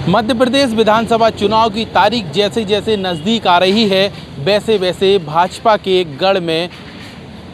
मध्य प्रदेश विधानसभा चुनाव की तारीख जैसे जैसे नज़दीक आ रही है, वैसे वैसे भाजपा के गढ़ में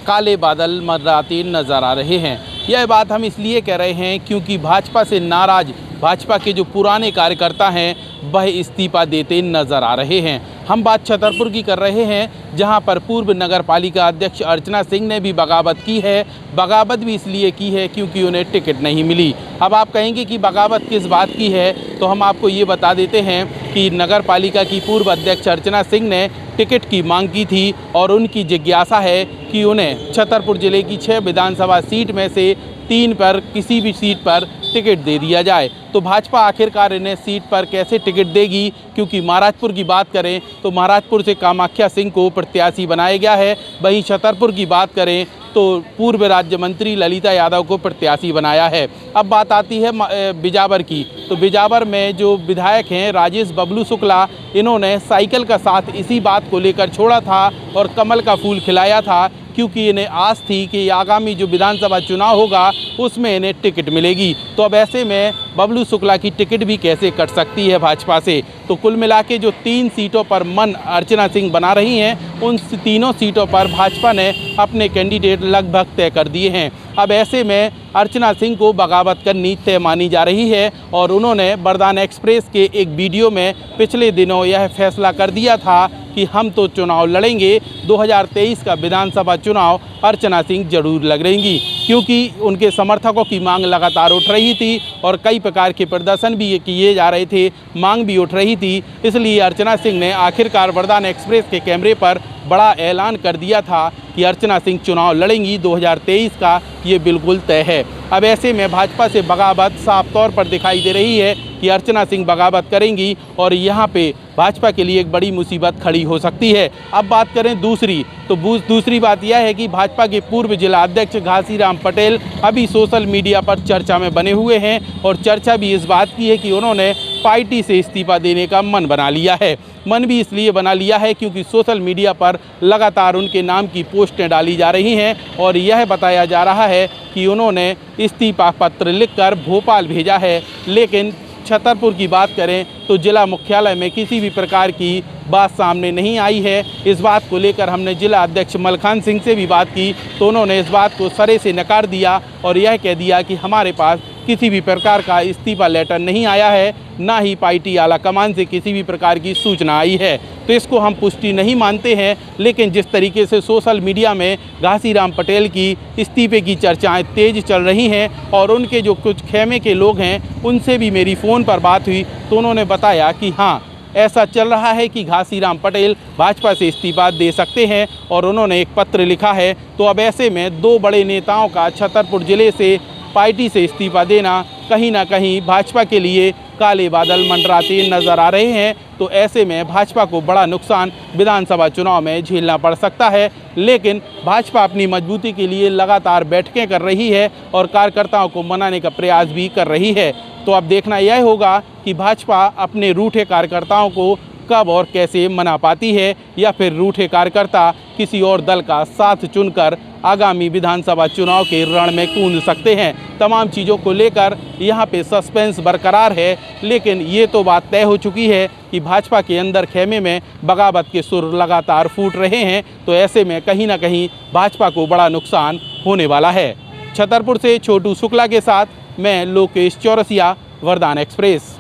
काले बादल मंडराते नज़र आ रहे हैं। यह बात हम इसलिए कह रहे हैं क्योंकि भाजपा से नाराज़ भाजपा के जो पुराने कार्यकर्ता हैं वह इस्तीफा देते नज़र आ रहे हैं। हम बात छतरपुर की कर रहे हैं, जहां पर पूर्व नगर पालिका अध्यक्ष अर्चना सिंह ने भी बगावत की है। बगावत भी इसलिए की है क्योंकि उन्हें टिकट नहीं मिली। अब आप कहेंगे कि बगावत किस बात की है, तो हम आपको ये बता देते हैं कि नगर पालिका की पूर्व अध्यक्ष अर्चना सिंह ने टिकट की मांग की थी और उनकी जिज्ञासा है कि उन्हें छतरपुर जिले की 6 विधानसभा सीट में से 3 पर किसी भी सीट पर टिकट दे दिया जाए। तो भाजपा आखिरकार इन्हें सीट पर कैसे टिकट देगी, क्योंकि महाराजपुर की बात करें तो महाराजपुर से कामाख्या सिंह को प्रत्याशी बनाया गया है। वहीं छतरपुर की बात करें तो पूर्व राज्य मंत्री ललिता यादव को प्रत्याशी बनाया है। अब बात आती है बिजावर की, तो बिजावर में जो विधायक हैं राजेश बबलू शुक्ला, इन्होंने साइकिल का साथ इसी बात को लेकर छोड़ा था और कमल का फूल खिलाया था, क्योंकि इन्हें आस थी कि आगामी जो विधानसभा चुनाव होगा उसमें इन्हें टिकट मिलेगी। तो अब ऐसे में बबलू शुक्ला की टिकट भी कैसे कट सकती है भाजपा से। तो कुल मिला के जो 3 सीटों पर मन अर्चना सिंह बना रही हैं, उन तीनों सीटों पर भाजपा ने अपने कैंडिडेट लगभग तय कर दिए हैं। अब ऐसे में अर्चना सिंह को बगावत करनी तय मानी जा रही है और उन्होंने वरदान एक्सप्रेस के एक वीडियो में पिछले दिनों यह फैसला कर दिया था कि हम तो चुनाव लड़ेंगे, 2023 का विधानसभा चुनाव अर्चना सिंह जरूर लड़ेंगी, क्योंकि उनके समर्थकों की मांग लगातार उठ रही थी और कई प्रकार के प्रदर्शन भी किए जा रहे थे, मांग भी उठ रही थी। इसलिए अर्चना सिंह ने आखिरकार वरदान एक्सप्रेस के कैमरे पर बड़ा ऐलान कर दिया था कि अर्चना सिंह चुनाव लड़ेंगी, 2023 का ये बिल्कुल तय है। अब ऐसे में भाजपा से बगावत साफ तौर पर दिखाई दे रही है कि अर्चना सिंह बगावत करेंगी और यहाँ पे भाजपा के लिए एक बड़ी मुसीबत खड़ी हो सकती है। अब बात करें दूसरी बात यह है कि भाजपा के पूर्व जिला अध्यक्ष घासीराम पटेल अभी सोशल मीडिया पर चर्चा में बने हुए हैं और चर्चा भी इस बात की है कि उन्होंने पार्टी से इस्तीफा देने का मन बना लिया है। मन भी इसलिए बना लिया है क्योंकि सोशल मीडिया पर लगातार उनके नाम की पोस्टें डाली जा रही हैं और यह बताया जा रहा है कि उन्होंने इस्तीफा पत्र लिखकर भोपाल भेजा है। लेकिन छतरपुर की बात करें तो जिला मुख्यालय में किसी भी प्रकार की बात सामने नहीं आई है। इस बात को लेकर हमने जिला अध्यक्ष मलखान सिंह से भी बात की, तो उन्होंने इस बात को सरे से नकार दिया और यह कह दिया कि हमारे पास किसी भी प्रकार का इस्तीफा लेटर नहीं आया है, ना ही पार्टी आला कमान से किसी भी प्रकार की सूचना आई है। तो इसको हम पुष्टि नहीं मानते हैं। लेकिन जिस तरीके से सोशल मीडिया में घासीराम पटेल की इस्तीफे की चर्चाएं तेज चल रही हैं और उनके जो कुछ खेमे के लोग हैं उनसे भी मेरी फ़ोन पर बात हुई, तो उन्होंने बताया कि हाँ, ऐसा चल रहा है कि घासीराम पटेल भाजपा से इस्तीफा दे सकते हैं और उन्होंने एक पत्र लिखा है। तो अब ऐसे में 2 बड़े नेताओं का छतरपुर जिले से पार्टी से इस्तीफा देना कहीं ना कहीं भाजपा के लिए काले बादल मंडराते नज़र आ रहे हैं। तो ऐसे में भाजपा को बड़ा नुकसान विधानसभा चुनाव में झेलना पड़ सकता है। लेकिन भाजपा अपनी मजबूती के लिए लगातार बैठकें कर रही है और कार्यकर्ताओं को मनाने का प्रयास भी कर रही है। तो अब देखना यह होगा कि भाजपा अपने रूठे कार्यकर्ताओं को कब और कैसे मना पाती है, या फिर रूठे कार्यकर्ता किसी और दल का साथ चुनकर आगामी विधानसभा चुनाव के रण में कूद सकते हैं। तमाम चीज़ों को लेकर यहाँ पे सस्पेंस बरकरार है। लेकिन ये तो बात तय हो चुकी है कि भाजपा के अंदर खेमे में बगावत के सुर लगातार फूट रहे हैं। तो ऐसे में कहीं ना कहीं भाजपा को बड़ा नुकसान होने वाला है। छतरपुर से छोटू शुक्ला के साथ मैं लोकेश चौरसिया, वरदान एक्सप्रेस।